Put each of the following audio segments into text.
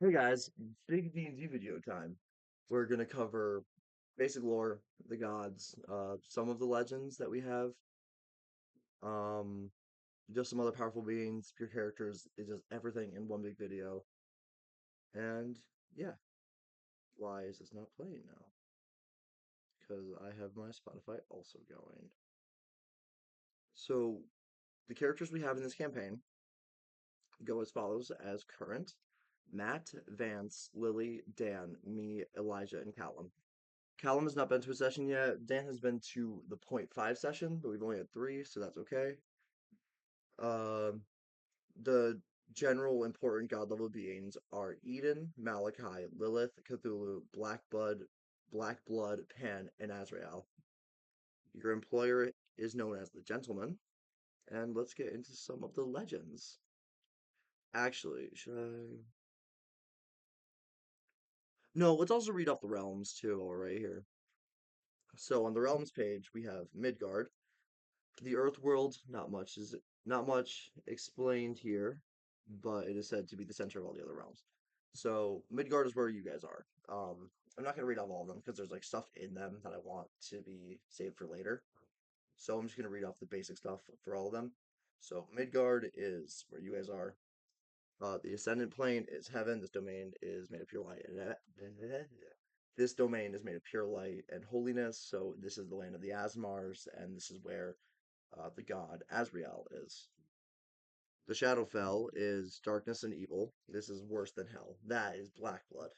Hey guys, big D&D video time. We're gonna cover basic lore, the gods, some of the legends that we have, um, just some other powerful beings, pure characters, it's just everything in one big video. And yeah, why is this not playing now? Because I have my Spotify also going. So the characters we have in this campaign go as follows as current: Matt, Vance, Lily, Dan, me, Elijah, and Callum. Callum has not been to a session yet. Dan has been to the .5 session, but we've only had three, so that's okay. Um, the general important god level beings are Eden, Malachi, Lilith, Cthulhu, Black Blood, Pan, and Azrael. Your employer is known as the Gentleman, and let's get into some of the legends. Actually, should I? No, let's also read off the realms too, all right here. So on the realms page, we have Midgard. The Earth world, not much explained here, but it is said to be the center of all the other realms. So Midgard is where you guys are. I'm not gonna read off all of them because there's like stuff in them that I want to be saved for later. So I'm just gonna read off the basic stuff for all of them. So Midgard is where you guys are. The Ascendant Plane is heaven. This domain is made of pure light. This domain is made of pure light and holiness. So this is the land of the Asmars, and this is where the god Asriel is. The Shadowfell is darkness and evil. This is worse than hell. That is black blood.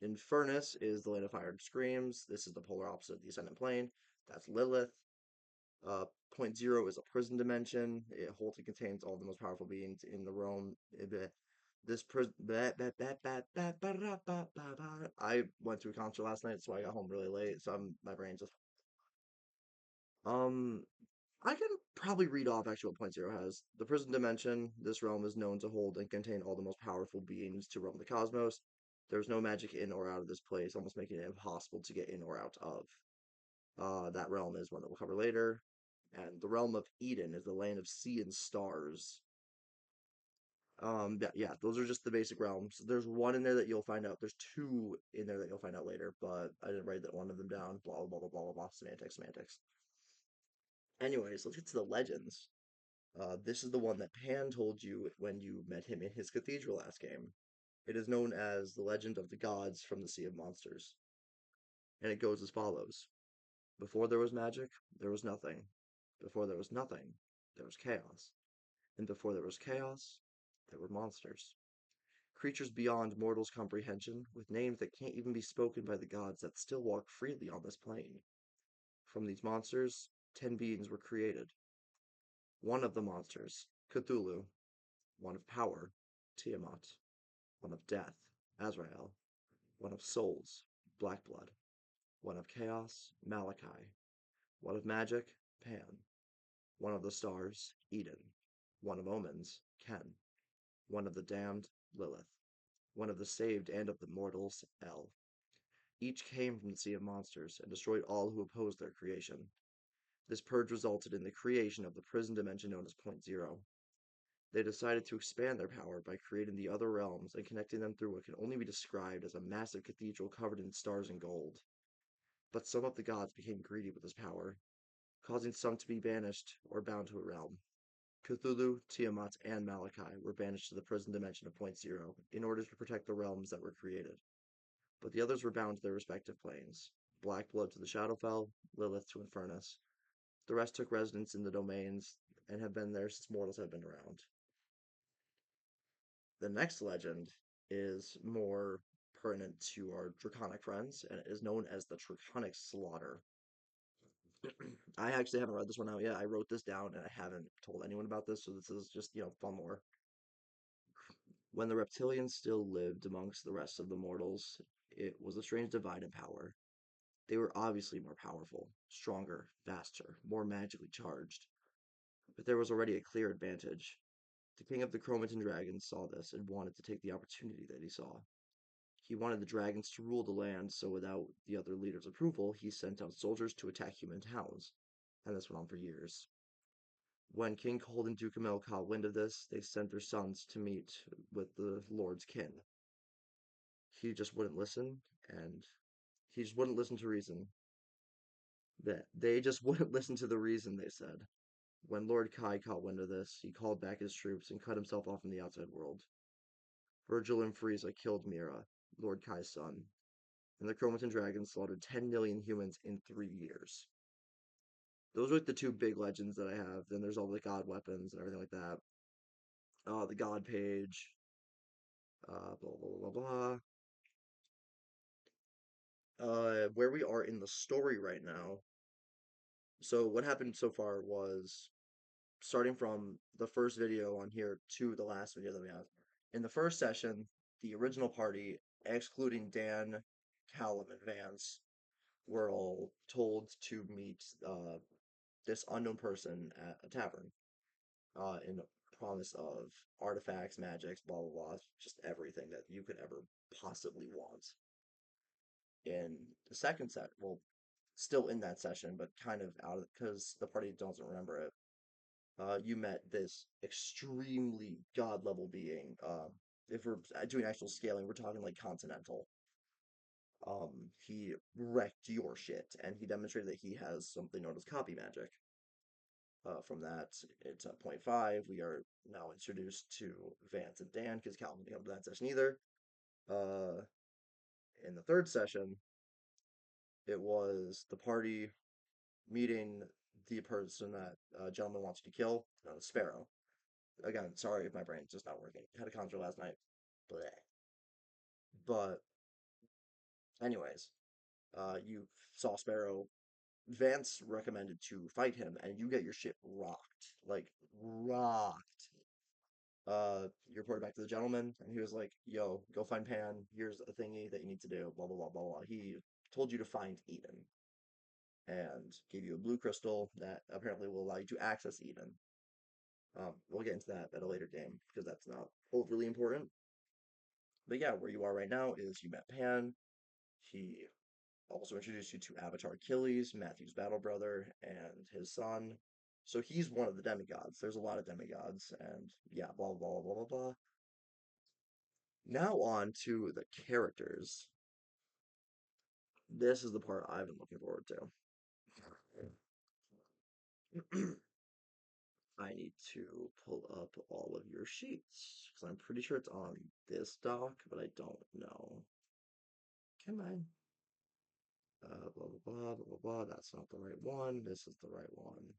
Infernus is the land of fire and screams. This is the polar opposite of the ascendant plane. That's Lilith. Uh, Point zero is a prison dimension. It holds and contains all the most powerful beings in the realm. This prison. I went to a concert last night, so I got home really late. So my brain just. Um, I can probably read off actually what Point Zero has. The prison dimension. This realm is known to hold and contain all the most powerful beings to roam the cosmos. There's no magic in or out of this place, almost making it impossible to get in or out of. That realm is one that we'll cover later. And the realm of Eden is the land of sea and stars. Yeah, those are just the basic realms. There's one in there that you'll find out. There's two in there that you'll find out later, but I didn't write that one of them down. Blah blah blah blah blah blah. Semantics. Anyways, let's get to the legends. This is the one that Pan told you when you met him in his cathedral last game. It is known as the Legend of the Gods from the Sea of Monsters, and it goes as follows. Before there was magic, there was nothing. Before there was nothing, there was chaos. And before there was chaos, there were monsters. Creatures beyond mortals' comprehension, with names that can't even be spoken by the gods that still walk freely on this plane. From these monsters, 10 beings were created. One of the monsters, Cthulhu, one of power, Tiamat, one of death, Azrael, one of souls, Black Blood, one of chaos, Malachi, one of magic, Pan, one of the stars, Eden, one of omens, Ken, one of the damned, Lilith, one of the saved and of the mortals, El. Each came from the sea of monsters and destroyed all who opposed their creation. This purge resulted in the creation of the prison dimension known as Point Zero. They decided to expand their power by creating the other realms and connecting them through what can only be described as a massive cathedral covered in stars and gold. But some of the gods became greedy with this power, causing some to be banished or bound to a realm. Cthulhu, Tiamat, and Malachi were banished to the prison dimension of Point Zero in order to protect the realms that were created. But the others were bound to their respective planes. Black Blood to the Shadowfell, Lilith to Infernus. The rest took residence in the domains and have been there since mortals have been around. The next legend is more pertinent to our draconic friends, and it is known as the Draconic Slaughter. I actually haven't read this one out yet. I wrote this down and I haven't told anyone about this, so this is just, fun lore. When the reptilians still lived amongst the rest of the mortals, it was a strange divide in power. They were obviously more powerful, stronger, faster, more magically charged. But there was already a clear advantage. The king of the Chromatin dragons saw this and wanted to take the opportunity that he saw. He wanted the dragons to rule the land, so without the other leaders' approval, he sent out soldiers to attack human towns. And this went on for years. When King Cold and Duke Emil caught wind of this, they sent their sons to meet with the Lord's kin. he just wouldn't listen, and he just wouldn't listen to reason. That they just wouldn't listen to the reason, they said. When Lord Kai caught wind of this, he called back his troops and cut himself off from the outside world. Virgil and Frieza killed Mira, Lord Kai's son, and the Chromatin dragons slaughtered 10 million humans in 3 years. Those are like the two big legends that I have. Then there's all the god weapons and everything like that. The god page, blah blah blah blah. Where we are in the story right now. So what happened so far was starting from the first video on here to the last video that we have. In the first session, the original party, excluding Dan, Callum, and Vance, were all told to meet this unknown person at a tavern in promise of artifacts, magics, blah blah blah, just everything that you could ever possibly want. In the second set, well, still in that session, but kind of out of because the party doesn't remember it. You met this extremely god level being. If we're doing actual scaling, we're talking like continental. He wrecked your shit, and he demonstrated that he has something known as copy magic. From that, it's at point 5. We are now introduced to Vance and Dan because Calvin didn't come to that session either. Uh, in the third session, it was the party meeting the person that gentleman wants you to kill, Sparrow. Again, sorry if my brain's just not working. Had a concert last night. Bleh. But anyways, you saw Sparrow. Vance recommended to fight him, and you get your shit rocked, like rocked. You reported back to the gentleman, and he was like, "Yo, go find Pan. Here's a thingy that you need to do." Blah blah blah blah blah. He told you to find Eden, and gave you a blue crystal that apparently will allow you to access Eden. We'll get into that at a later game because that's not overly important. But yeah, where you are right now is you met Pan. He also introduced you to Avatar Achilles, Matthew's battle brother, and his son. So he's one of the demigods. There's a lot of demigods, and yeah, blah blah blah blah blah. Now on to the characters. This is the part I've been looking forward to. I need to pull up all of your sheets because I'm pretty sure it's on this doc, but I don't know. Come on. Blah blah blah blah blah blah. That's not the right one. This is the right one.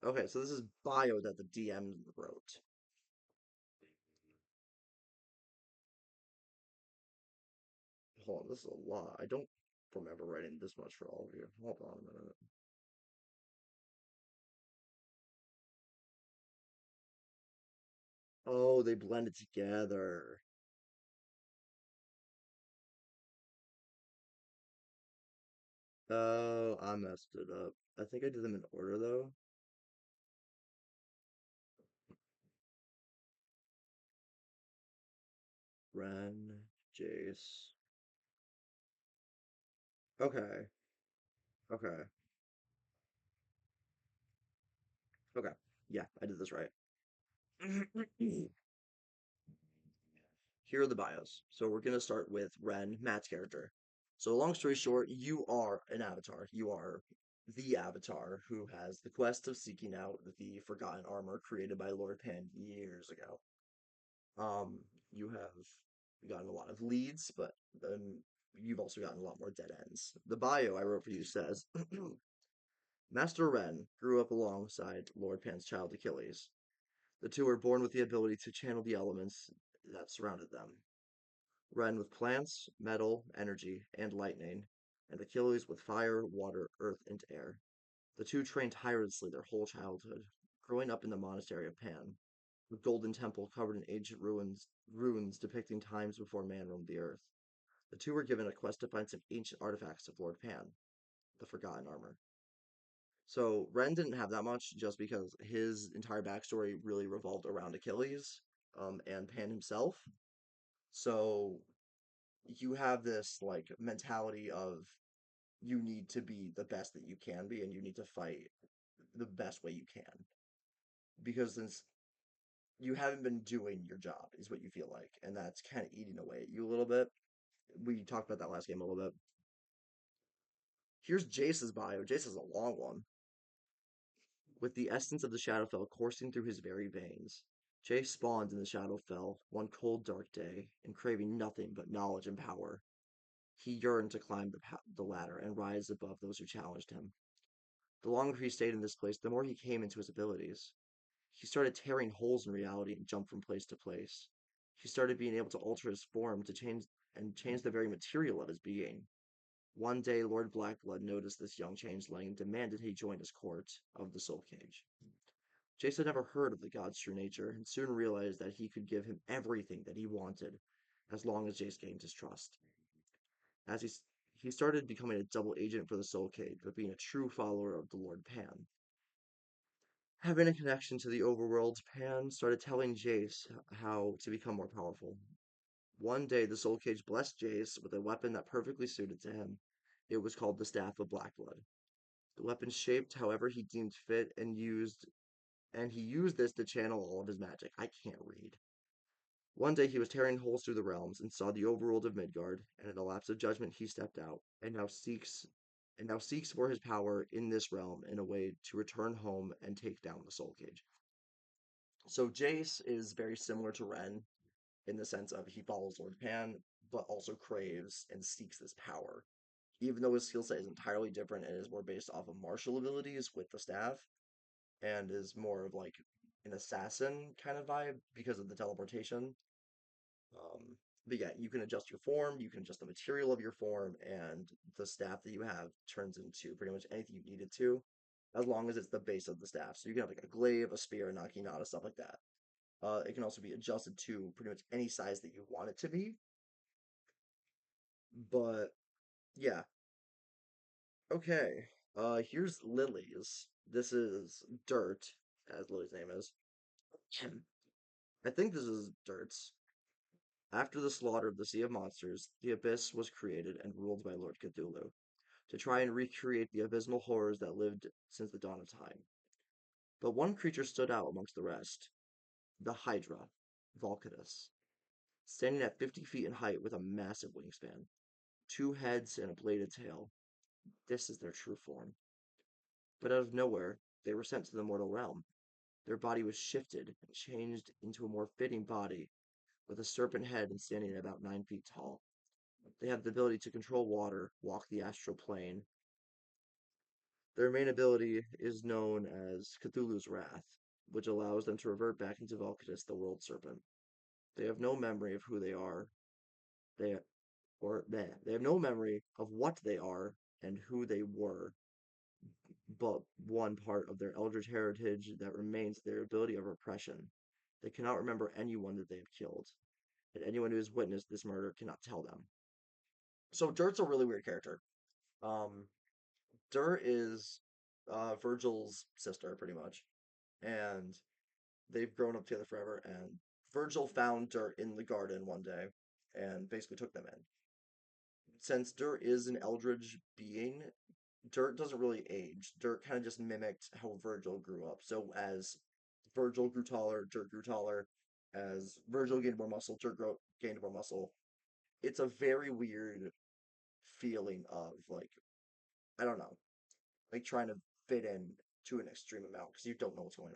Okay, so this is bio that the DM wrote. Hold on, this is a lot. I don't remember writing this much for all of you. Hold on a minute. Oh, they blended together. Oh, I messed it up. I think I did them in order though. Ren, Jace. Okay, okay, okay. Yeah, I did this right. Here are the bios. So we're gonna start with Ren, Matt's character. So long story short, you are an avatar. You are the avatar who has the quest of seeking out the forgotten armor created by Lord Pan years ago. You have gotten a lot of leads, but you've also gotten a lot more dead ends. The bio I wrote for you says Master Ren grew up alongside Lord Pan's child Achilles. The two were born with the ability to channel the elements that surrounded them. Ren with plants, metal, energy, and lightning, and Achilles with fire, water, earth, and air. The two trained tirelessly their whole childhood, growing up in the monastery of Pan, a golden temple covered in ancient ruins depicting times before man roamed the earth. The two were given a quest to find some ancient artifacts of Lord Pan, the Forgotten Armor. So Ren didn't have that much just because his entire backstory really revolved around Achilles, and Pan himself. So you have this like mentality of you need to be the best that you can be and you need to fight the best way you can because you haven't been doing your job, is what you feel like, and that's kind of eating away at you a little bit. We talked about that last game a little bit. Here's Jace's bio. Jace is a long one. With the essence of the Shadowfell coursing through his very veins, Jace spawned in the Shadowfell one cold, dark day, and craving nothing but knowledge and power. He yearned to climb the ladder and rise above those who challenged him. The longer he stayed in this place, the more he came into his abilities. He started tearing holes in reality and jumped from place to place. He started being able to alter his form to change the very material of his being. One day, Lord Blackblood noticed this young changeling and demanded he join his court of the Soul Cage. Jace had never heard of the god's true nature and soon realized that he could give him everything that he wanted as long as Jace gained his trust. As he started becoming a double agent for the Soul Cage, but being a true follower of the Lord Pan. Having a connection to the overworld, Pan started telling Jace how to become more powerful. One day, the Soul Cage blessed Jace with a weapon that perfectly suited to him. It was called the Staff of Blackblood. The weapon shaped however he deemed fit and he used this to channel all of his magic. I can't read. One day he was tearing holes through the realms and saw the overworld of Midgard, and in a lapse of judgment he stepped out, and now seeks for his power in this realm in a way to return home and take down the Soul Cage. So Jace is very similar to Ren in the sense of he follows Lord Pan, but also craves and seeks this power. Even though his skill set is entirely different and is more based off of martial abilities with the staff, and is more of like an assassin kind of vibe because of the teleportation. Um, but yeah, you can adjust your form, you can adjust the material of your form, and the staff that you have turns into pretty much anything you need it to, as long as it's the base of the staff. So you can have like a glaive, a spear, a naginata, stuff like that. It can also be adjusted to pretty much any size that you want it to be. But yeah, okay. Here's Lily's. This is Dirt, as Lily's name is. I think this is Dirt's. After the slaughter of the Sea of Monsters, the Abyss was created and ruled by Lord Cthulhu, to try and recreate the abysmal horrors that lived since the dawn of time. But one creature stood out amongst the rest, the Hydra, Volcatus, standing at 50 feet in height with a massive wingspan, two heads and a bladed tail. This is their true form. But out of nowhere, they were sent to the mortal realm. Their body was shifted and changed into a more fitting body, with a serpent head and standing at about 9 feet tall. They have the ability to control water, walk the astral plane. Their main ability is known as Cthulhu's Wrath, which allows them to revert back into Valkidus, the world serpent. They have no memory of who they are. They they have no memory of what they are and who they were, but one part of their eldritch heritage that remains their ability of repression. They cannot remember anyone that they have killed, and anyone who has witnessed this murder cannot tell them. So Dirt's a really weird character. Um, Dirt is Virgil's sister, pretty much, and they've grown up together forever. And Virgil found Dirt in the garden one day and basically took them in. Since Dirt is an eldritch being, Dirt doesn't really age. Dirt kind of just mimicked how Virgil grew up. So as Virgil grew taller, Dirt grew taller. As Virgil gained more muscle, gained more muscle. It's a very weird feeling of like, I don't know, like trying to fit in to an extreme amount because you don't know what's going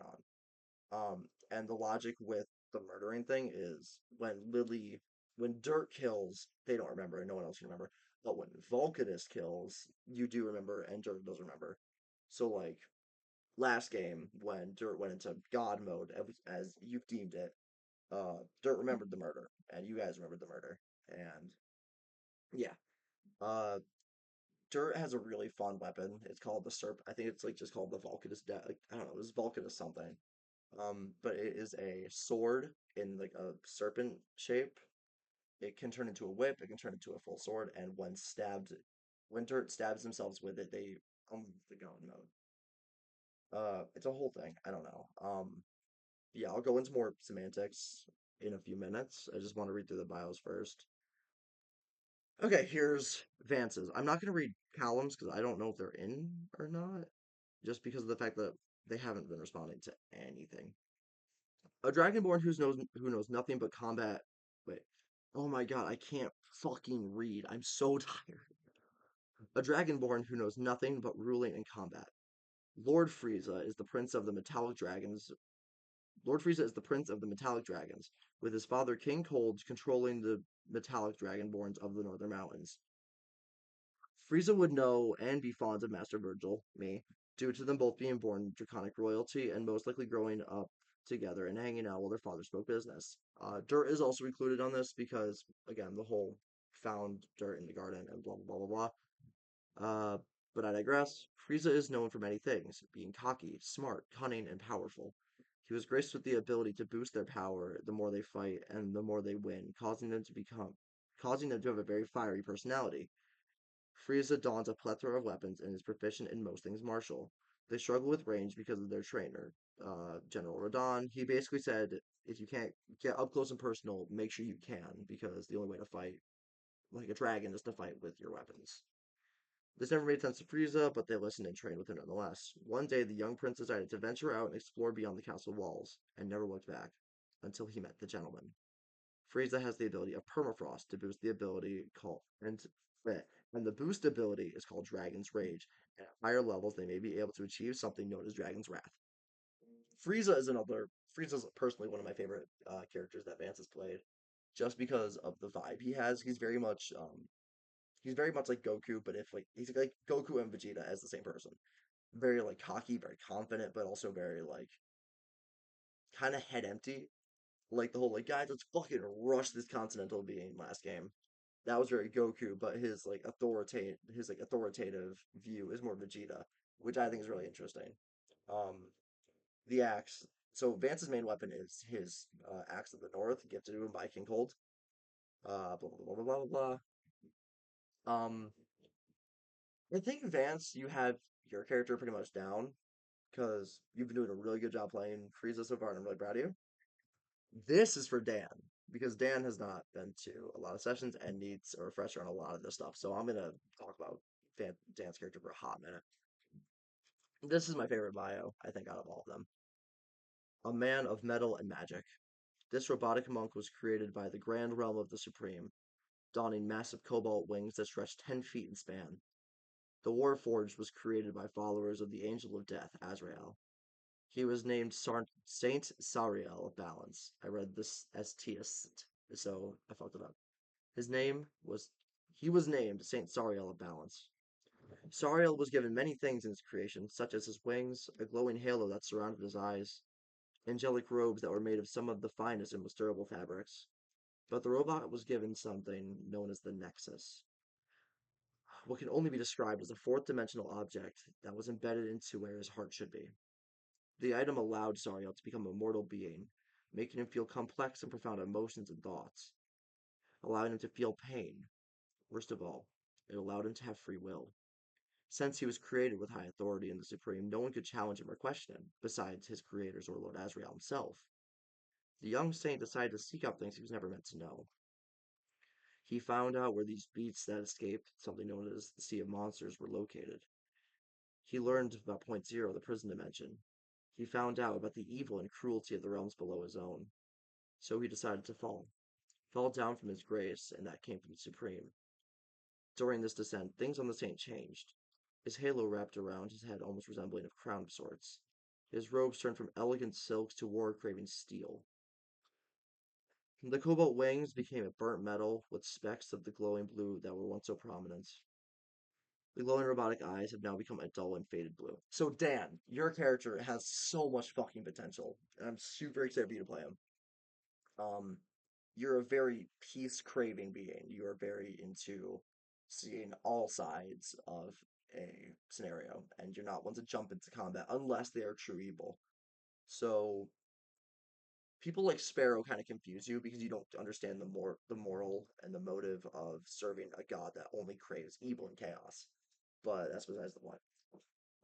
on. And the logic with the murdering thing is when Dirt kills, they don't remember and no one else can remember. But when Vulcanus kills, you do remember and Dirt does remember. So like last game when Dirt went into God mode as you've deemed it, Dirt remembered the murder and you guys remembered the murder. And yeah, uh, Dirt has a really fun weapon. It's called the Serp. I think it's like just called the Vulcanus. Like I don't know, it's Vulcanus something. But it is a sword in like a serpent shape. It can turn into a whip. It can turn into a full sword. And when Dirt stabs themselves with it, they the gun mode. It's a whole thing. I don't know. Yeah, I'll go into more semantics in a few minutes. I just want to read through the bios first. Okay, here's Vance's. I'm not going to read columns because I don't know if they're in or not, just because of the fact that they haven't been responding to anything. A dragonborn who knows nothing but combat. Wait. Oh my god, I can't fucking read. I'm so tired. A dragonborn who knows nothing but ruling and combat. Lord Frieza is the prince of the metallic dragons. Lord Frieza is the prince of the metallic dragons, with his father King Cold controlling the metallic dragonborns of the northern mountains. Frieza would know and be fond of Master Virgil, me, due to them both being born draconic royalty and most likely growing up together and hanging out while their father spoke business. Dirt is also included on this because, again, the whole found dirt in the garden and blah blah blah blah blah. But I digress. Frieza is known for many things, being cocky, smart, cunning, and powerful. He was graced with the ability to boost their power the more they fight and the more they win, causing them to have a very fiery personality. Frieza dons a plethora of weapons and is proficient in most things martial. They struggle with range because of their trainer, General Radon. He basically said, if you can't get up close and personal, make sure you can, because the only way to fight like a dragon is to fight with your weapons. This never made sense to Frieza, but they listened and trained with him nonetheless. One day, the young prince decided to venture out and explore beyond the castle walls, and never looked back, until he met the gentleman. Frieza has the ability of permafrost to boost the ability called eh, and the boost ability is called Dragon's Rage. And at higher levels, they may be able to achieve something known as Dragon's Wrath. Frieza is another. Frieza's personally one of my favorite characters that Vance has played, just because of the vibe he has. He's very much like Goku, but if like he's like Goku and Vegeta as the same person. Very like cocky, very confident, but also very like kind of head empty. Like the whole like guys, let's fucking rush this Continental being last game. That was very Goku, but his authoritative view is more Vegeta, which I think is really interesting. Um, the axe. So Vance's main weapon is his axe of the North, gifted to him by King Cold. Blah blah blah blah blah blah. I think Vance, you have your character pretty much down because you've been doing a really good job playing Frieza so far, and I'm really proud of you. This is for Dan because Dan has not been to a lot of sessions and needs a refresher on a lot of this stuff. So I'm gonna talk about Dan's character for a hot minute. This is my favorite bio, I think, out of all of them. A man of metal and magic. This robotic monk was created by the grand realm of the Supreme, donning massive cobalt wings that stretched 10 feet in span. The Warforged was created by followers of the Angel of Death, Azrael. He was named Saint Sariel of Balance. I read this as Tiest, so I fucked it up. His name was he was named Saint Sariel of Balance. Sariel was given many things in his creation, such as his wings, a glowing halo that surrounded his eyes, angelic robes that were made of some of the finest and most durable fabrics. But the robot was given something known as the Nexus, what can only be described as a fourth dimensional object that was embedded into where his heart should be. The item allowed Sariel to become a mortal being, making him feel complex and profound emotions and thoughts, allowing him to feel pain. Worst of all, it allowed him to have free will. Since he was created with high authority in the Supreme, no one could challenge him or question him, besides his creators or Lord Asriel himself. The young saint decided to seek out things he was never meant to know. He found out where these beasts that escaped, something known as the Sea of Monsters, were located. He learned about Point Zero, the prison dimension. He found out about the evil and cruelty of the realms below his own. So he decided to fall down from his grace, and that came from the Supreme. During this descent, things on the Saint changed. His halo wrapped around his head, almost resembling a crown of sorts. His robes turned from elegant silks to war-craving steel. The cobalt wings became a burnt metal with specks of the glowing blue that were once so prominent. The glowing robotic eyes have now become a dull and faded blue. So, Dan, your character has so much fucking potential, and I'm super excited for you to play him. Um, you're a very peace craving being. You are very into seeing all sides of a scenario, and you're not one to jump into combat unless they are true evil. So people like Sparrow kind of confuse you because you don't understand the moral and the motive of serving a god that only craves evil and chaos. But that's besides the point.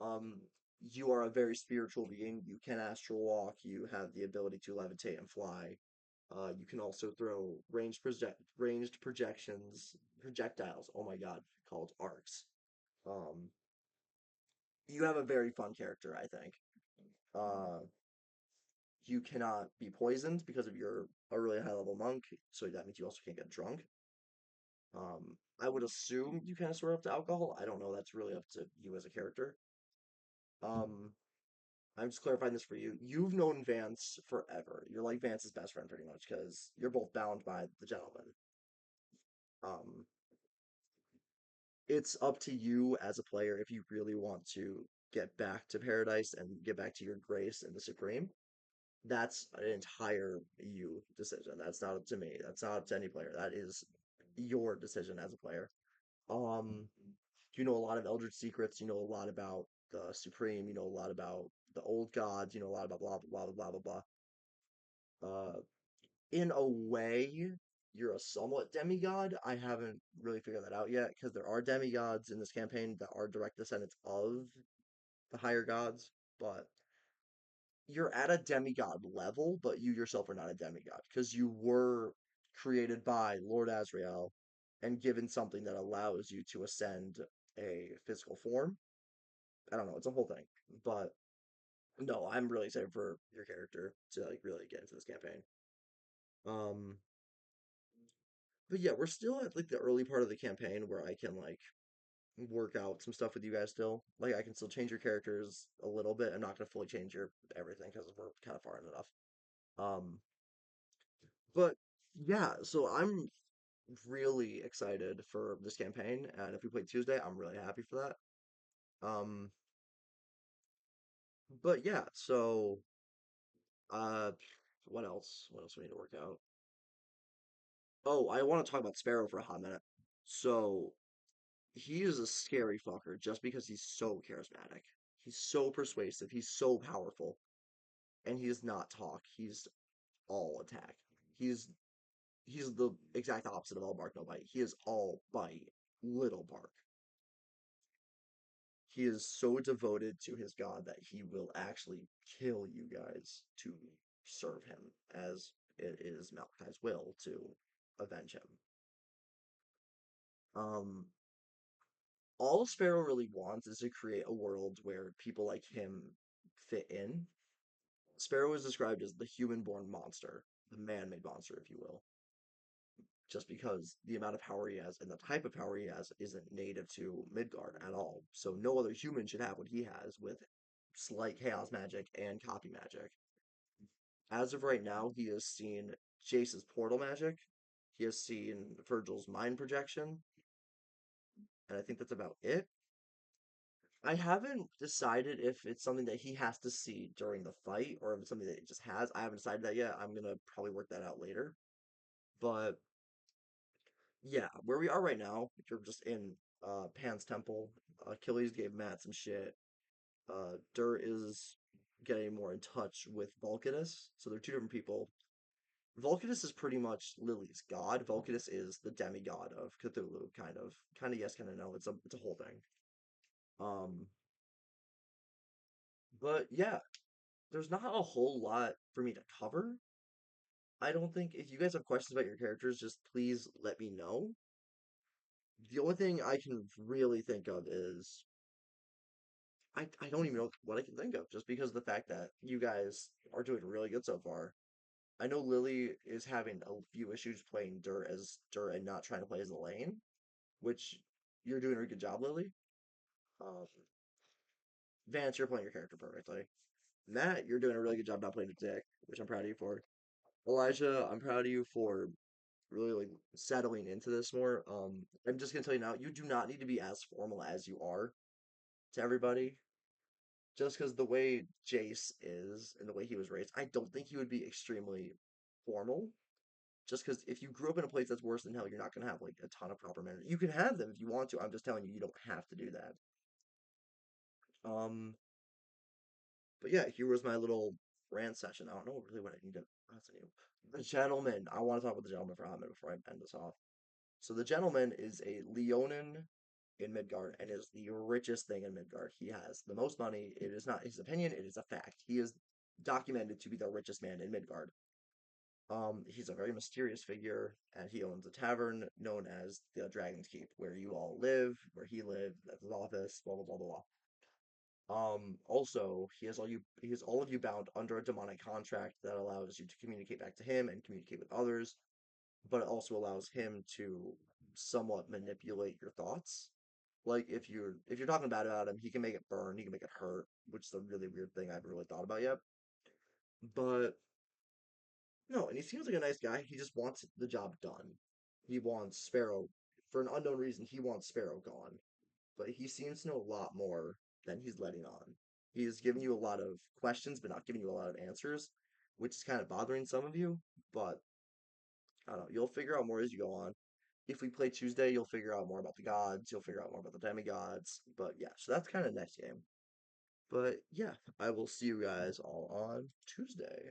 Um, you are a very spiritual being. You can astral walk. You have the ability to levitate and fly. You can also throw ranged projectiles. Oh my god, called arcs. Um, you have a very fun character, I think. Uh, you cannot be poisoned because of you're a really high level monk, so that means you also can't get drunk. I would assume you kind of sort of up to alcohol. I don't know. That's really up to you as a character. Um, I'm just clarifying this for you. You've known Vance forever. You're like Vance's best friend pretty much because you're both bound by the gentleman. Um, it's up to you as a player if you really want to get back to paradise and get back to your grace and the supreme. That's an entire you decision. That's not up to me. That's not up to any player. That is your decision as a player. Um, you know a lot of Eldritch secrets. You know a lot about the Supreme. You know a lot about the old gods. You know a lot about blah blah blah blah blah blah. In a way, you're a somewhat demigod. I haven't really figured that out yet because there are demigods in this campaign that are direct descendants of the higher gods, but you're at a demigod level, but you yourself are not a demigod because you were created by Lord Asriel and given something that allows you to ascend a physical form. I don't know, it's a whole thing. But no, I'm really excited for your character to like really get into this campaign. Um, but yeah, we're still at like the early part of the campaign where I can like work out some stuff with you guys still. Like I can still change your characters a little bit. I'm not gonna fully change your everything because we're kind of far enough. Um, but yeah, so I'm really excited for this campaign, and if we play Tuesday, I'm really happy for that. Um, but yeah, so uh, what else? What else we need to work out? Oh, I want to talk about Sparrow for a hot minute. So he is a scary fucker just because he's so charismatic. He's so persuasive. He's so powerful, and he does not talk. He's all attack. He's he's the exact opposite of all bark no bite. He is all bite, little bark. He is so devoted to his god that he will actually kill you guys to serve him, as it is Malachi's will to avenge him. Um, all Sparrow really wants is to create a world where people like him fit in. Sparrow is described as the human-born monster, the man-made monster, if you will, just because the amount of power he has and the type of power he has isn't native to Midgard at all. So no other human should have what he has with slight chaos magic and copy magic. As of right now, he has seen Jace's portal magic. He has seen Virgil's mind projection, and I think that's about it. I haven't decided if it's something that he has to see during the fight or if it's something that he just has. I haven't decided that yet. I'm gonna probably work that out later. But yeah, where we are right now, you're just in Pan's temple. Achilles gave Matt some shit. Dur is getting more in touch with Vulcanus. So they're two different people. Vulcanus is pretty much Lily's god. Vulcanus is the demigod of Cthulhu, kind of. Kind of yes, kind of no. It's a whole thing. Um, but yeah, there's not a whole lot for me to cover. I don't think if you guys have questions about your characters, just please let me know. The only thing I can really think of is I don't even know what I can think of, just because of the fact that you guys are doing really good so far. I know Lily is having a few issues playing Dur and not trying to play as Elaine, which you're doing a good job, Lily. Um, Vance, you're playing your character perfectly. Matt, you're doing a really good job not playing a dick, which I'm proud of you for. Elijah, I'm proud of you for really like settling into this more. I'm just gonna tell you now, you do not need to be as formal as you are to everybody. Just because the way Jace is and the way he was raised, I don't think he would be extremely formal. Just because if you grew up in a place that's worse than hell, you're not gonna have like a ton of proper manners. You can have them if you want to. I'm just telling you, you don't have to do that. Um, but yeah, here was my little rant session. I don't know really what I need to. That's new. The gentleman. I want to talk about the gentleman for a minute before I end this off. So the gentleman is a Leonin in Midgard and is the richest thing in Midgard. He has the most money. It is not his opinion, it is a fact. He is documented to be the richest man in Midgard. He's a very mysterious figure, and he owns a tavern known as the Dragon's Keep, where you all live, where he lived, that's his office, blah blah blah blah blah. Also, he has all of you bound under a demonic contract that allows you to communicate back to him and communicate with others, but it also allows him to somewhat manipulate your thoughts. Like if you're talking bad about him, he can make it burn, he can make it hurt, which is a really weird thing I haven't really thought about yet. But no, and he seems like a nice guy. He just wants the job done. He wants Sparrow for an unknown reason. He wants Sparrow gone, but he seems to know a lot more than he's letting on. He's giving you a lot of questions, but not giving you a lot of answers, which is kind of bothering some of you. But I don't know. You'll figure out more as you go on. If we play Tuesday, you'll figure out more about the gods. You'll figure out more about the demigods. But yeah, so that's kind of next game. But yeah, I will see you guys all on Tuesday.